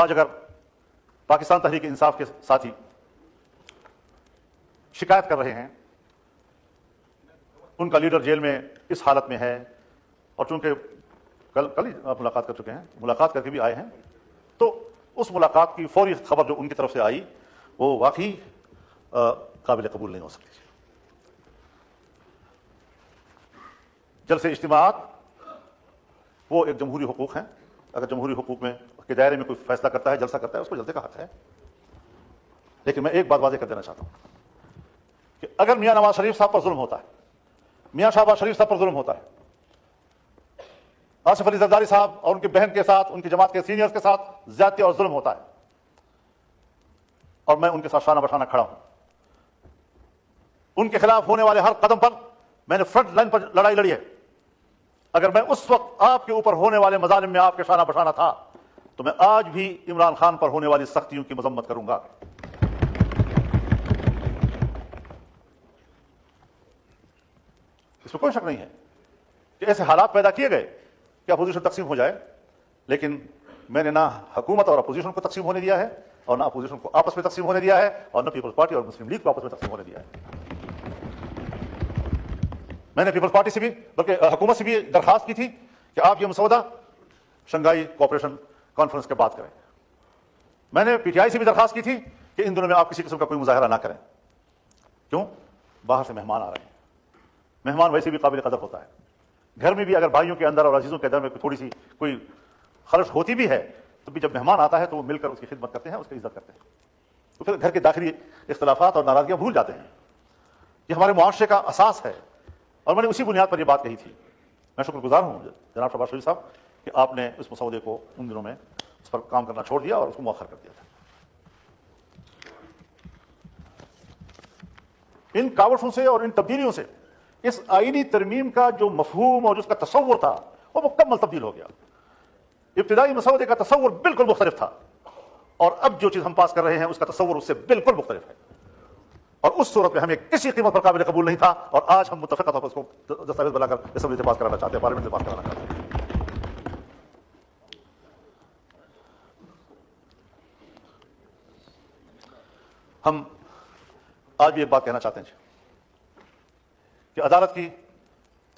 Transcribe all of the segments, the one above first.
آج اگر پاکستان تحریک انصاف کے ساتھی شکایت کر رہے ہیں، ان کا لیڈر جیل میں اس حالت میں ہے، اور چونکہ کل ہی آپ ملاقات کر چکے ہیں، ملاقات کر کے بھی آئے ہیں، تو اس ملاقات کی فوری خبر جو ان کی طرف سے آئی وہ واقعی قابل قبول نہیں ہو سکتی۔ جلسے اجتماعات وہ ایک جمہوری حقوق ہیں، اگر جمہوری حقوق میں کے دائرے میں کوئی فیصلہ کرتا ہے، جلسہ کرتا ہے، اس کو جلسے کا حق ہے، لیکن میں ایک بات واضح کر دینا چاہتا ہوں کہ اگر میاں نواز شریف صاحب پر ظلم ہوتا ہے، میاں شہباز شریف صاحب پر ظلم ہوتا ہے، آصف علی زرداری صاحب اور ان کی بہن کے ساتھ، ان کی جماعت کے سینئرز کے ساتھ زیادتی اور ظلم ہوتا ہے، اور میں ان کے ساتھ شانہ بشانہ کھڑا ہوں، ان کے خلاف ہونے والے ہر قدم پر میں نے فرنٹ لائن پر لڑائی لڑی ہے، اگر میں اس وقت آپ کے اوپر ہونے والے مظالم میں آپ کے شانہ بشانہ تھا تو میں آج بھی عمران خان پر ہونے والی سختیوں کی مذمت کروں گا۔ اس میں کوئی شک نہیں ہے کہ ایسے حالات پیدا کیے گئے کہ اپوزیشن تقسیم ہو جائے، لیکن میں نے نہ حکومت اور اپوزیشن کو تقسیم ہونے دیا ہے، اور نہ اپوزیشن کو آپس میں تقسیم ہونے دیا ہے، اور نہ پیپلز پارٹی اور مسلم لیگ کو آپس میں تقسیم ہونے دیا ہے۔ میں نے پیپلز پارٹی سے بھی بلکہ حکومت سے بھی درخواست کی تھی کہ آپ یہ مسودہ شنگھائی کوآپریشن کانفرنس کے بعد کریں۔ میں نے پی ٹی آئی سے بھی درخواست کی تھی کہ ان دنوں میں آپ کسی قسم کا کوئی مظاہرہ نہ کریں۔ کیوں؟ باہر سے مہمان آ رہے ہیں، مہمان ویسے بھی قابل قدر ہوتا ہے، گھر میں بھی اگر بھائیوں کے اندر اور عزیزوں کے اندر میں تھوڑی سی کوئی خلش ہوتی بھی ہے تو بھی جب مہمان آتا ہے تو وہ مل کر اس کی خدمت کرتے ہیں، اس کی عزت کرتے ہیں، تو پھر گھر کے داخلی اختلافات اور ناراضگیاں بھول جاتے ہیں۔ یہ ہمارے معاشرے کا اساس ہے، اور میں نے اسی بنیاد پر یہ بات کہی تھی۔ میں شکر گزار ہوں جناب شہباز شریف صاحب کہ آپ نے اس مسودے کو ان دنوں میں اس پر کام کرنا چھوڑ دیا اور اس کو مؤخر کر دیا تھا۔ ان کاوشوں سے اور ان تبدیلیوں سے اس آئینی ترمیم کا جو مفہوم اور اس کا تصور تھا وہ مکمل تبدیل ہو گیا۔ ابتدائی مسودے کا تصور بالکل مختلف تھا، اور اب جو چیز ہم پاس کر رہے ہیں اس کا تصور اس سے بالکل مختلف ہے، اور اس صورت میں ہمیں کسی قیمت پر قابل قبول نہیں تھا، اور آج ہم متفقہ طور پر اس کو دستاویز بنا کر اسمبلی سے پاس کرانا چاہتے ہیں، پارلیمنٹ سے پاس کرانا چاہتے ہیں۔ ہم آج بھی ایک بات کہنا چاہتے ہیں کہ عدالت کی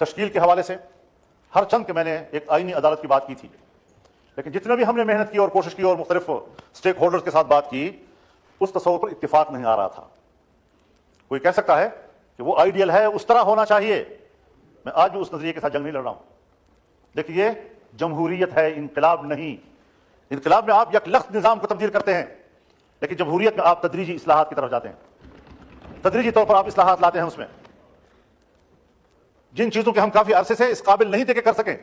تشکیل کے حوالے سے ہر چند کہ میں نے ایک آئینی عدالت کی بات کی تھی، لیکن جتنے بھی ہم نے محنت کی اور کوشش کی اور مختلف سٹیک ہولڈرز کے ساتھ بات کی، اس تصور پر اتفاق نہیں آ رہا تھا۔ کوئی کہہ سکتا ہے کہ وہ آئیڈیل ہے، اس طرح ہونا چاہیے، میں آج بھی اس نظریے کے ساتھ جنگ نہیں لڑ رہا ہوں، لیکن یہ جمہوریت ہے، انقلاب نہیں۔ انقلاب میں آپ یک لخت نظام کو تبدیل کرتے ہیں، لیکن جمہوریت میں آپ تدریجی اصلاحات کی طرف جاتے ہیں، تدریجی طور پر آپ اصلاحات لاتے ہیں۔ اس میں جن چیزوں کے ہم کافی عرصے سے اس قابل نہیں تھے کہ کر سکیں،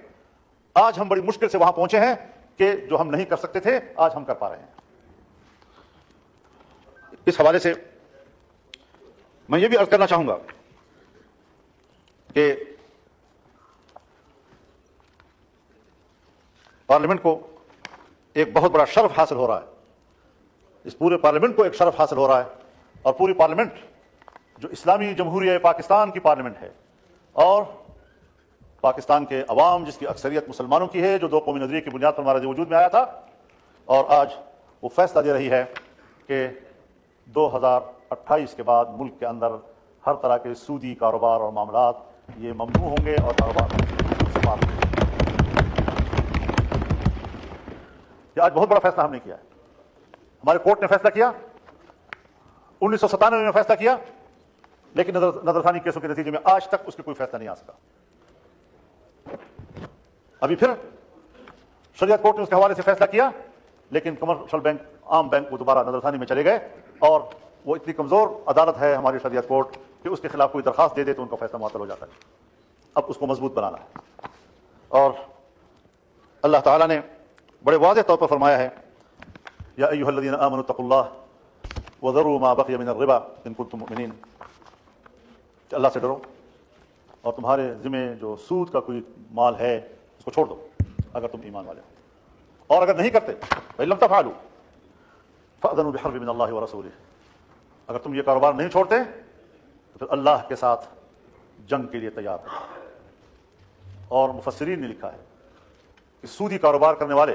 آج ہم بڑی مشکل سے وہاں پہنچے ہیں کہ جو ہم نہیں کر سکتے تھے آج ہم کر پا رہے ہیں۔ اس حوالے سے میں یہ بھی عرض کرنا چاہوں گا کہ پارلیمنٹ کو ایک بہت بڑا شرف حاصل ہو رہا ہے، اس پورے پارلیمنٹ کو ایک شرف حاصل ہو رہا ہے، اور پوری پارلیمنٹ جو اسلامی جمہوریہ پاکستان کی پارلیمنٹ ہے، اور پاکستان کے عوام جس کی اکثریت مسلمانوں کی ہے، جو دو قومی نظریے کی بنیاد پر ہمارے وجود میں آیا تھا، اور آج وہ فیصلہ دے رہی ہے کہ 2028 کے بعد ملک کے اندر ہر طرح کے سودی کاروبار اور معاملات یہ ممنوع ہوں گے اور کاروبار سے معاف ہوں گے۔ یہ آج بہت بڑا فیصلہ ہم نے کیا ہے، ہمارے کورٹ نے فیصلہ کیا، 1997 میں فیصلہ کیا، لیکن نظر ثانی کیسوں کے نتیجے میں آج تک اس کے کوئی فیصلہ نہیں آ سکا۔ ابھی پھر شریعت کورٹ نے اس کے حوالے سے فیصلہ کیا، لیکن کمرشل بینک، عام بینک وہ دوبارہ نظر ثانی میں چلے گئے، اور وہ اتنی کمزور عدالت ہے ہماری شریعت کورٹ کہ اس کے خلاف کوئی درخواست دے دے تو ان کا فیصلہ معطل ہو جاتا ہے۔ اب اس کو مضبوط بنانا ہے، اور اللہ تعالیٰ نے بڑے واضح طور پر فرمایا ہے، یا ایھا الذین آمنوا اتقوا اللہ وذروا ما بقی من الربا ان کنتم مؤمنین، کہ اللہ سے ڈرو اور تمہارے ذمہ جو سود کا کوئی مال ہے اس کو چھوڑ دو اگر تم ایمان والے ہو، اور اگر نہیں کرتے فإن لم تفعلوا فأذنوا بحرب من اللہ ورسولہ، اگر تم یہ کاروبار نہیں چھوڑتے تو پھر اللہ کے ساتھ جنگ کے لیے تیار ہو۔ اور مفسرین نے لکھا ہے کہ سودی کاروبار کرنے والے